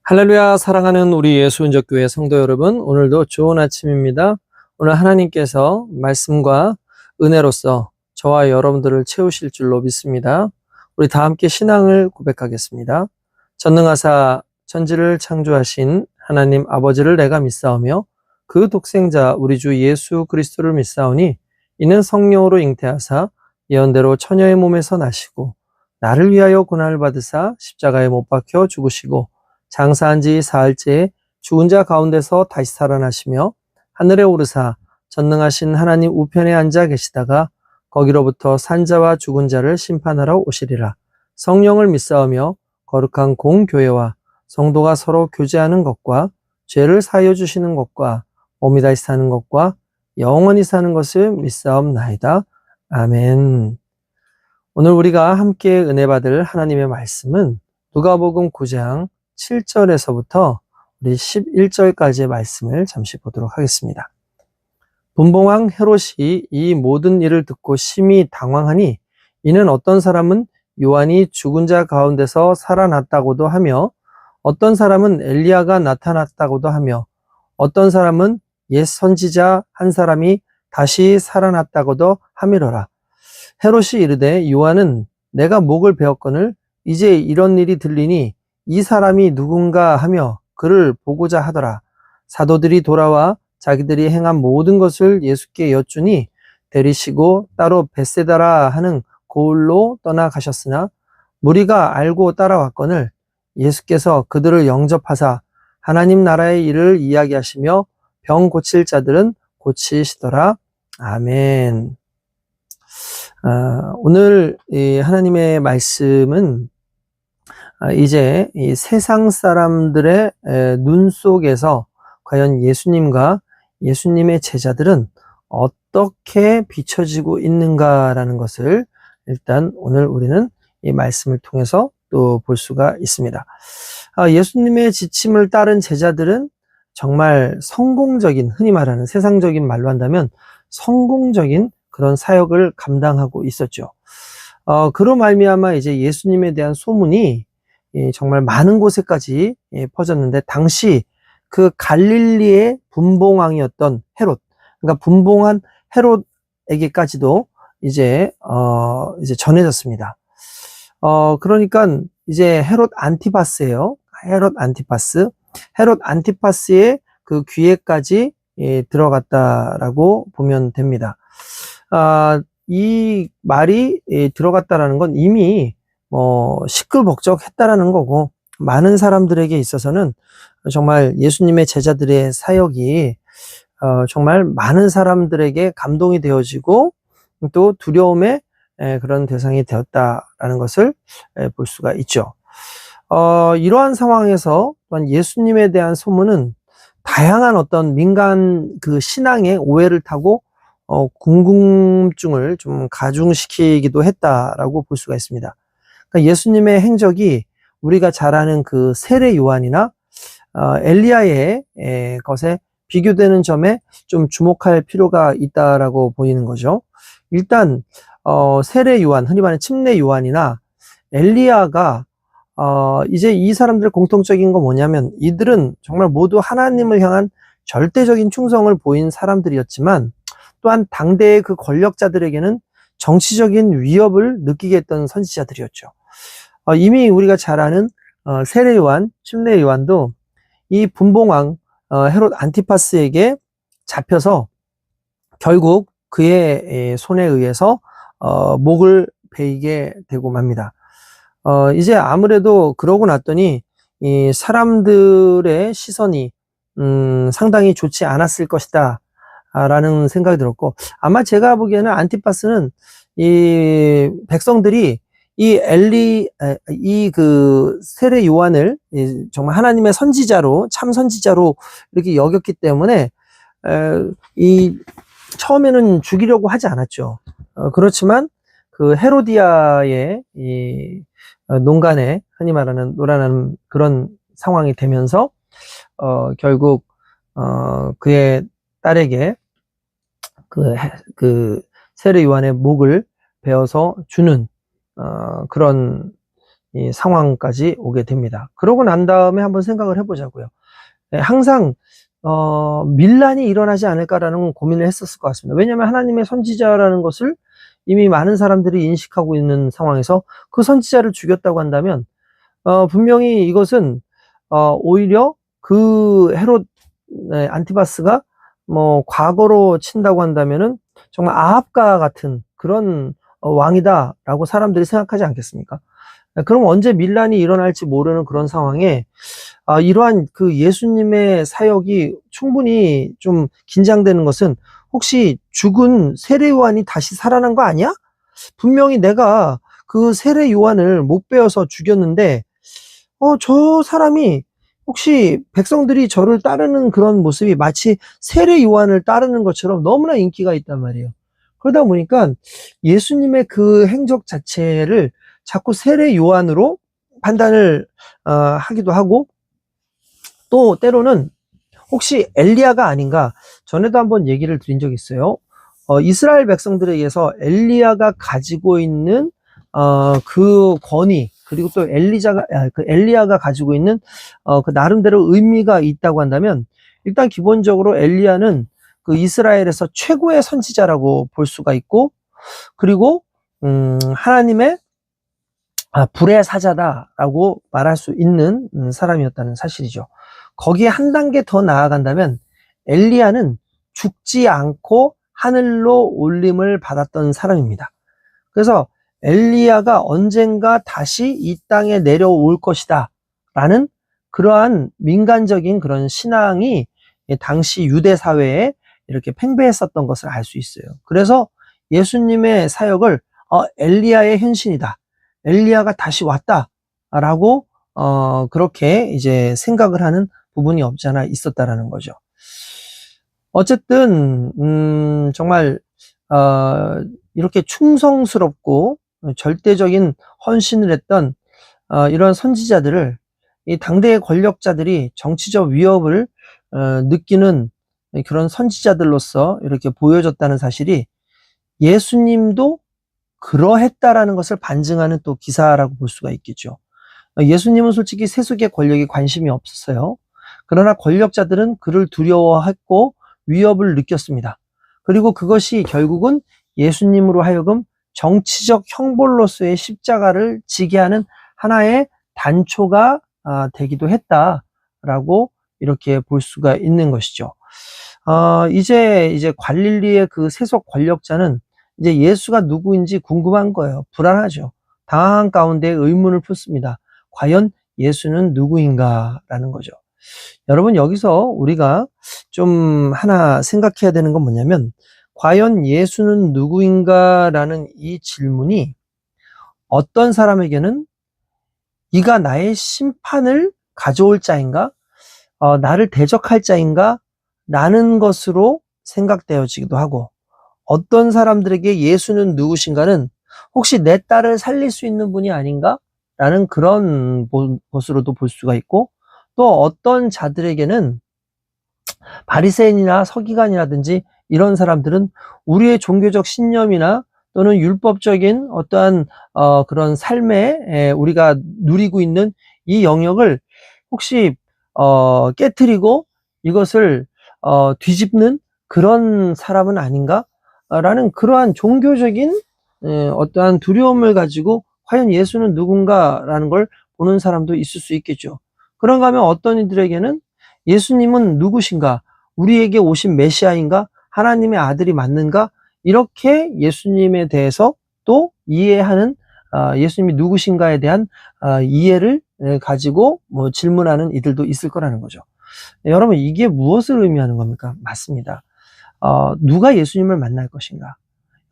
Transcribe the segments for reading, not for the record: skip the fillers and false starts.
할렐루야, 사랑하는 우리 예수은적교회 성도 여러분, 오늘도 좋은 아침입니다. 오늘 하나님께서 말씀과 은혜로서 저와 여러분들을 채우실 줄로 믿습니다. 우리 다 함께 신앙을 고백하겠습니다. 전능하사 천지를 창조하신 하나님 아버지를 내가 믿사오며 그 독생자 우리 주 예수 그리스도를 믿사오니 이는 성령으로 잉태하사 예언대로 처녀의 몸에서 나시고 나를 위하여 고난을 받으사 십자가에 못 박혀 죽으시고 장사한 지 사흘째에 죽은 자 가운데서 다시 살아나시며 하늘에 오르사 전능하신 하나님 우편에 앉아 계시다가 거기로부터 산자와 죽은 자를 심판하러 오시리라. 성령을 믿사오며 거룩한 공교회와 성도가 서로 교제하는 것과 죄를 사하여 주시는 것과 몸이 다시 사는 것과 영원히 사는 것을 믿사옵나이다. 아멘. 오늘 우리가 함께 은혜 받을 하나님의 말씀은 누가복음 9장 7절에서부터 우리 11절까지의 말씀을 잠시 보도록 하겠습니다. 분봉왕 헤롯이 이 모든 일을 듣고 심히 당황하니 이는 어떤 사람은 요한이 죽은 자 가운데서 살아났다고도 하며 어떤 사람은 엘리야가 나타났다고도 하며 어떤 사람은 옛 선지자 한 사람이 다시 살아났다고도 하미러라. 헤롯이 이르되 요한은 내가 목을 베었거늘 이제 이런 일이 들리니 이 사람이 누군가 하며 그를 보고자 하더라. 사도들이 돌아와 자기들이 행한 모든 것을 예수께 여쭈니 데리시고 따로 벳세다라 하는 고을로 떠나가셨으나 무리가 알고 따라왔거늘 예수께서 그들을 영접하사 하나님 나라의 일을 이야기하시며 병 고칠 자들은 고치시더라. 아멘. 오늘 하나님의 말씀은 이제 이 세상 사람들의 눈 속에서 과연 예수님과 예수님의 제자들은 어떻게 비춰지고 있는가라는 것을 일단 오늘 우리는 이 말씀을 통해서 또 볼 수가 있습니다. 예수님의 지침을 따른 제자들은 정말 성공적인, 흔히 말하는 세상적인 말로 한다면 성공적인 그런 사역을 감당하고 있었죠. 그로 말미암아 이제 예수님에 대한 소문이 정말 많은 곳에까지 퍼졌는데 당시 그 갈릴리의 분봉왕이었던 헤롯, 그러니까 분봉한 헤롯에게까지도 이제 전해졌습니다. 그러니까 이제 헤롯 안티파스예요. 헤롯 안티파스의 그 귀에까지 들어갔다라고 보면 됩니다. 이 말이 들어갔다라는 건 이미 시끌벅적했다라는 거고 많은 사람들에게 있어서는 정말 예수님의 제자들의 사역이 정말 많은 사람들에게 감동이 되어지고 또 두려움의 그런 대상이 되었다라는 것을 볼 수가 있죠. 이러한 상황에서 또한 예수님에 대한 소문은 다양한 어떤 민간 그 신앙의 오해를 타고 궁금증을 좀 가중시키기도 했다라고 볼 수가 있습니다. 그러니까 예수님의 행적이 우리가 잘 아는 그 세례 요한이나 엘리야의 것에 비교되는 점에 좀 주목할 필요가 있다라고 보이는 거죠. 일단 세례 요한, 흔히 말하는 침례 요한이나 엘리야가 이제 이 사람들의 공통적인 건 뭐냐면 이들은 정말 모두 하나님을 향한 절대적인 충성을 보인 사람들이었지만 또한 당대의 그 권력자들에게는 정치적인 위협을 느끼게 했던 선지자들이었죠. 이미 우리가 잘 아는 세례 요한, 침례 요한도 이 분봉왕 헤롯 안티파스에게 잡혀서 결국 그의 손에 의해서 목을 베이게 되고 맙니다. 이제 아무래도 그러고 났더니 이 사람들의 시선이 상당히 좋지 않았을 것이다 라는 생각이 들었고, 아마 제가 보기에는 안티파스는 이 백성들이 이 그 세례 요한을 정말 하나님의 선지자로, 참 선지자로 이렇게 여겼기 때문에 처음에는 죽이려고 하지 않았죠. 그렇지만 그 헤로디아의 이 농간에 흔히 말하는 노란하는 그런 상황이 되면서 결국 그의 딸에게 그 세례 요한의 목을 베어서 주는 그런 이 상황까지 오게 됩니다. 그러고 난 다음에 한번 생각을 해보자고요. 항상 밀란이 일어나지 않을까라는 고민을 했었을 것 같습니다. 왜냐하면 하나님의 선지자라는 것을 이미 많은 사람들이 인식하고 있는 상황에서 그 선지자를 죽였다고 한다면 분명히 이것은 오히려 그 헤롯 안티바스가 뭐 과거로 친다고 한다면은 정말 아합과 같은 그런 왕이다라고 사람들이 생각하지 않겠습니까? 그럼 언제 밀란이 일어날지 모르는 그런 상황에 이러한 그 예수님의 사역이 충분히 좀 긴장되는 것은 혹시 죽은 세례 요한이 다시 살아난 거 아니야? 분명히 내가 그 세례 요한을 못 베어서 죽였는데 저 사람이 혹시 백성들이 저를 따르는 그런 모습이 마치 세례 요한을 따르는 것처럼 너무나 인기가 있단 말이에요. 그러다 보니까 예수님의 그 행적 자체를 자꾸 세례 요한으로 판단을 하기도 하고, 또 때로는 혹시 엘리야가 아닌가, 전에도 한번 얘기를 드린 적이 있어요. 이스라엘 백성들에 의해서 엘리야가 가지고 있는 그 권위, 그리고 또 엘리야가 가지고 있는 그 나름대로 의미가 있다고 한다면, 일단 기본적으로 엘리야는 그 이스라엘에서 최고의 선지자라고 볼 수가 있고, 그리고 하나님의 불의 사자다라고 말할 수 있는 사람이었다는 사실이죠. 거기에 한 단계 더 나아간다면 엘리야는 죽지 않고 하늘로 올림을 받았던 사람입니다. 그래서 엘리야가 언젠가 다시 이 땅에 내려올 것이다 라는 그러한 민간적인 그런 신앙이 당시 유대 사회에 이렇게 팽배했었던 것을 알 수 있어요. 그래서 예수님의 사역을 엘리야의 현신이다, 엘리야가 다시 왔다라고 그렇게 이제 생각을 하는 부분이 없지 않아 있었다라는 거죠. 어쨌든 정말 이렇게 충성스럽고 절대적인 헌신을 했던 이런 선지자들을 이 당대의 권력자들이 정치적 위협을 느끼는 그런 선지자들로서 이렇게 보여줬다는 사실이 예수님도 그러했다라는 것을 반증하는 또 기사라고 볼 수가 있겠죠. 예수님은 솔직히 세속의 권력에 관심이 없었어요. 그러나 권력자들은 그를 두려워했고 위협을 느꼈습니다. 그리고 그것이 결국은 예수님으로 하여금 정치적 형벌로서의 십자가를 지게 하는 하나의 단초가 되기도 했다라고 이렇게 볼 수가 있는 것이죠. 이제 갈릴리의 그 세속 권력자는 이제 예수가 누구인지 궁금한 거예요. 불안하죠. 당황한 가운데 의문을 품습니다. 과연 예수는 누구인가라는 거죠. 여러분, 여기서 우리가 좀 하나 생각해야 되는 건 뭐냐면, 과연 예수는 누구인가라는 이 질문이 어떤 사람에게는 이가 나의 심판을 가져올 자인가? 나를 대적할 자인가? 라는 것으로 생각되어지기도 하고, 어떤 사람들에게 예수는 누구신가는 혹시 내 딸을 살릴 수 있는 분이 아닌가? 라는 그런 것으로도 볼 수가 있고, 또 어떤 자들에게는 바리새인이나 서기관이라든지 이런 사람들은 우리의 종교적 신념이나 또는 율법적인 어떠한 그런 삶에 우리가 누리고 있는 이 영역을 혹시 깨트리고 이것을 뒤집는 그런 사람은 아닌가? 라는 그러한 종교적인 어떠한 두려움을 가지고 과연 예수는 누군가라는 걸 보는 사람도 있을 수 있겠죠. 그런가 하면 어떤 이들에게는 예수님은 누구신가? 우리에게 오신 메시아인가? 하나님의 아들이 맞는가? 이렇게 예수님에 대해서 또 이해하는 예수님이 누구신가에 대한 이해를 가지고 뭐 질문하는 이들도 있을 거라는 거죠. 여러분, 이게 무엇을 의미하는 겁니까? 맞습니다. 누가 예수님을 만날 것인가?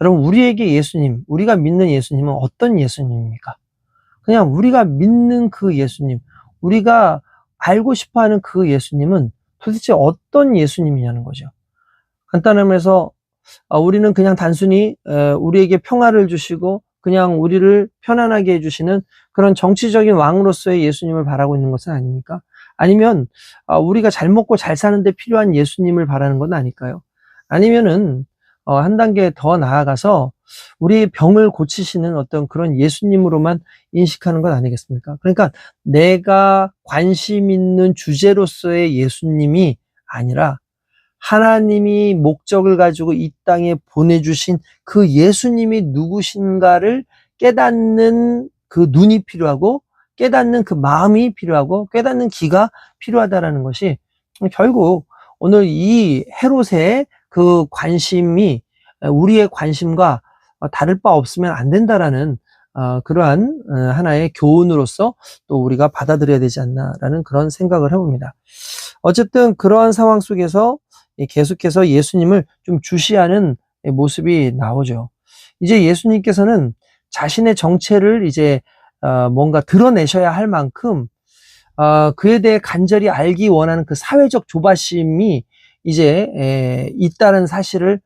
여러분, 우리에게 예수님, 우리가 믿는 예수님은 어떤 예수님입니까? 그냥 우리가 믿는 그 예수님, 우리가 알고 싶어하는 그 예수님은 도대체 어떤 예수님이냐는 거죠. 간단하게 해서 우리는 그냥 단순히 우리에게 평화를 주시고 그냥 우리를 편안하게 해주시는 그런 정치적인 왕으로서의 예수님을 바라고 있는 것은 아닙니까? 아니면 우리가 잘 먹고 잘 사는데 필요한 예수님을 바라는 건 아닐까요? 아니면은 한 단계 더 나아가서 우리의 병을 고치시는 어떤 그런 예수님으로만 인식하는 것 아니겠습니까? 그러니까 내가 관심 있는 주제로서의 예수님이 아니라 하나님이 목적을 가지고 이 땅에 보내주신 그 예수님이 누구신가를 깨닫는 그 눈이 필요하고, 깨닫는 그 마음이 필요하고, 깨닫는 기가 필요하다라는 것이, 결국 오늘 이 헤롯의 그 관심이 우리의 관심과 다를 바 없으면 안 된다라는 그러한 하나의 교훈으로서 또 우리가 받아들여야 되지 않나라는 그런 생각을 해봅니다. 어쨌든 그러한 상황 속에서 계속해서 예수님을 좀 주시하는 모습이 나오죠. 이제 예수님께서는 자신의 정체를 이제 뭔가 드러내셔야 할 만큼 그에 대해 간절히 알기 원하는 그 사회적 조바심이 이제 있다는 사실을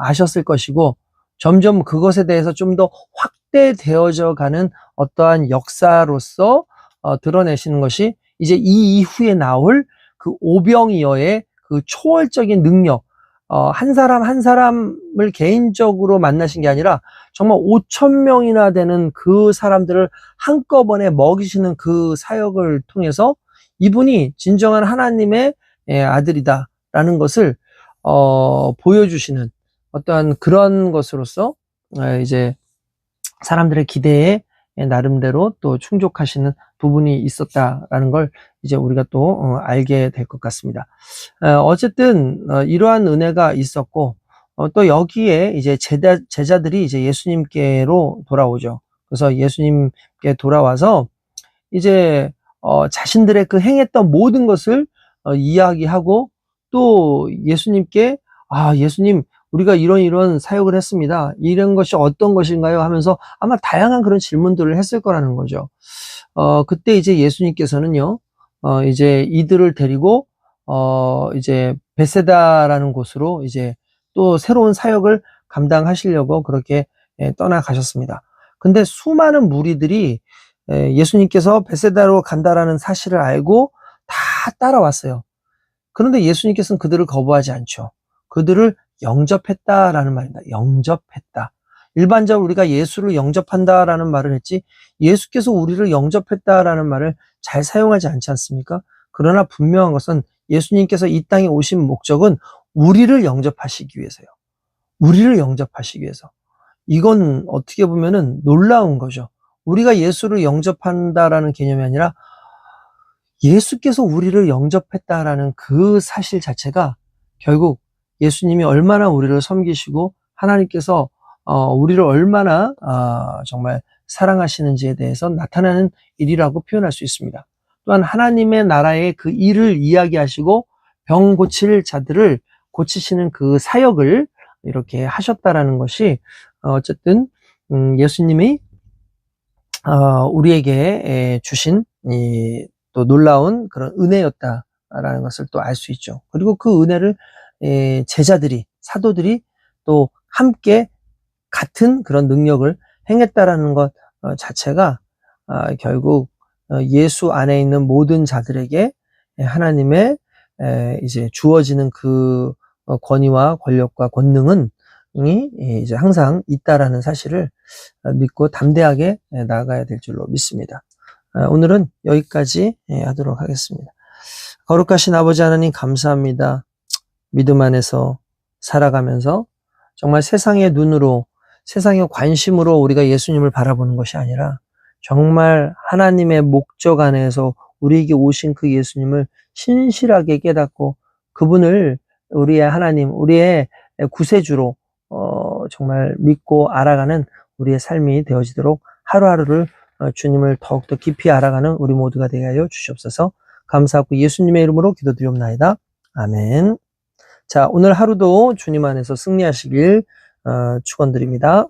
아셨을 것이고, 점점 그것에 대해서 좀 더 확대되어져 가는 어떠한 역사로서 드러내시는 것이 이제 이 이후에 나올 그 오병이어의 그 초월적인 능력, 한 사람 한 사람을 개인적으로 만나신 게 아니라 정말 5,000명이나 되는 그 사람들을 한꺼번에 먹이시는 그 사역을 통해서 이분이 진정한 하나님의 아들이다라는 것을 보여주시는 어떠한 그런 것으로서 이제 사람들의 기대에 나름대로 또 충족하시는 부분이 있었다라는 걸 이제 우리가 또 알게 될 것 같습니다. 어쨌든 이러한 은혜가 있었고, 또 여기에 이제 제자들이 이제 예수님께로 돌아오죠. 그래서 예수님께 돌아와서 이제 자신들의 그 행했던 모든 것을 이야기하고, 또 예수님께 예수님, 우리가 이런 사역을 했습니다. 이런 것이 어떤 것인가요? 하면서 아마 다양한 그런 질문들을 했을 거라는 거죠. 그때 이제 예수님께서는요, 이제 이들을 데리고, 이제 베세다라는 곳으로 이제 또 새로운 사역을 감당하시려고 그렇게 떠나가셨습니다. 근데 수많은 무리들이 예수님께서 베세다로 간다라는 사실을 알고 다 따라왔어요. 그런데 예수님께서는 그들을 거부하지 않죠. 그들을 영접했다라는 말입니다. 영접했다. 일반적으로 우리가 예수를 영접한다라는 말을 했지, 예수께서 우리를 영접했다라는 말을 잘 사용하지 않지 않습니까? 그러나 분명한 것은 예수님께서 이 땅에 오신 목적은 우리를 영접하시기 위해서요. 우리를 영접하시기 위해서. 이건 어떻게 보면은 놀라운 거죠. 우리가 예수를 영접한다라는 개념이 아니라 예수께서 우리를 영접했다라는 그 사실 자체가 결국 예수님이 얼마나 우리를 섬기시고 하나님께서 우리를 얼마나 정말 사랑하시는지에 대해서 나타나는 일이라고 표현할 수 있습니다. 또한 하나님의 나라의 그 일을 이야기하시고 병 고칠 자들을 고치시는 그 사역을 이렇게 하셨다라는 것이 어쨌든 예수님이 우리에게 주신 또 놀라운 그런 은혜였다라는 것을 또 알 수 있죠. 그리고 그 은혜를 제자들이, 사도들이 또 함께 같은 그런 능력을 행했다라는 것 자체가 결국 예수 안에 있는 모든 자들에게 하나님의 이제 주어지는 그 권위와 권력과 권능은 이제 항상 있다라는 사실을 믿고 담대하게 나아가야 될 줄로 믿습니다. 오늘은 여기까지 하도록 하겠습니다. 거룩하신 아버지 하나님, 감사합니다. 믿음 안에서 살아가면서 정말 세상의 눈으로, 세상의 관심으로 우리가 예수님을 바라보는 것이 아니라 정말 하나님의 목적 안에서 우리에게 오신 그 예수님을 신실하게 깨닫고 그분을 우리의 하나님, 우리의 구세주로 정말 믿고 알아가는 우리의 삶이 되어지도록 하루하루를 주님을 더욱더 깊이 알아가는 우리 모두가 되게 하여 주시옵소서. 감사하고 예수님의 이름으로 기도드리옵나이다. 아멘. 자, 오늘 하루도 주님 안에서 승리하시길 축원드립니다.